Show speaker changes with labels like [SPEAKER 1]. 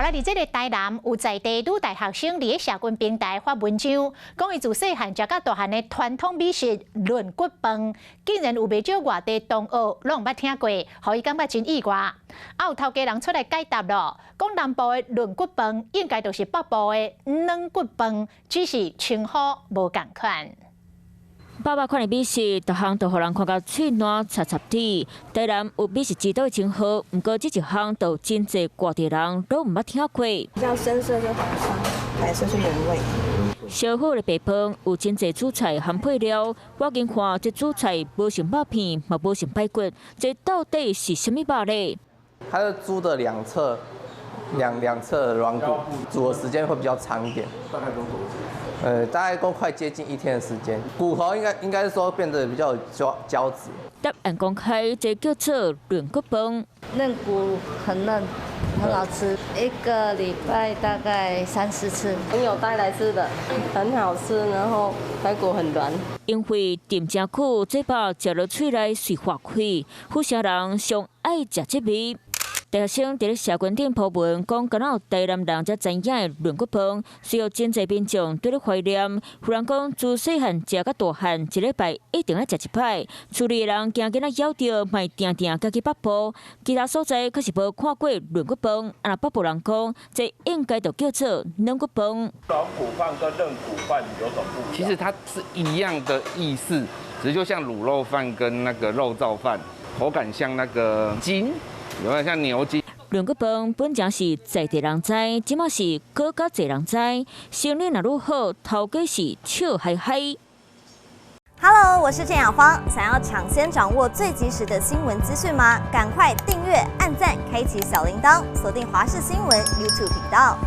[SPEAKER 1] 来伫这个台南有在地女大学生伫社群平台发文章，讲伊自细汉食到大汉的传统美食轮骨饭，竟然有袂少外地同学拢捌听过，互伊感觉真意外。啊，有头家人出来解答咯，讲南部的轮骨饭应该就是北部的软骨饭，只是称呼无共款。
[SPEAKER 2] 爸爸款的美食，逐项都互人看到嘴烂插插滴。台南有美食之都的称号，不过这一项都真侪外地人都唔捌听过。
[SPEAKER 3] 比较深色是黄烧，白色是原味。
[SPEAKER 2] 烧好的白饭有真侪主菜含配料，我近看这主菜无像肉片，嘛无像排骨，这到底是什么肉呢？
[SPEAKER 4] 它是猪的两侧的软骨，煮的时间会比较长一点。大概多久？大概都快接近1天的时间。骨头应该是说变得比较有胶质。
[SPEAKER 2] 答案公开，这叫做软骨饭。
[SPEAKER 5] 嫩骨很嫩，很好吃。1个礼拜大概3、4次。
[SPEAKER 6] 朋友带来吃的，很好吃，然后排骨很软。
[SPEAKER 2] 因为炖真久，这包食落嘴内随化开，有啥人上爱食这味？ 大学生伫咧社群顶铺文，讲敢若有台南人才知影的轮骨饭，需要真侪民众对咧怀念。忽然讲，自细汉食到大汉，一礼拜一定要食一摆。厝里的人惊囡仔咬着，卖定定家己北部。其他所在可是无看过轮骨饭。啊，北部人讲，这应该就叫做软骨饭。
[SPEAKER 7] 软骨饭跟嫩骨饭有什么不一样？
[SPEAKER 8] 其实它是一样的意思，只是就像卤肉饭跟那个肉燥饭，口感像那个筋。 有点像牛筋。
[SPEAKER 2] 软骨饭本正是在地人知，即马是更加侪人知。生意若愈好，头家是笑嗨嗨。
[SPEAKER 9] Hello， 我是郑雅芳。想要抢先掌握最及时的新闻资讯吗？赶快订阅、按赞、开启小铃铛，锁定华视新闻 YouTube 频道。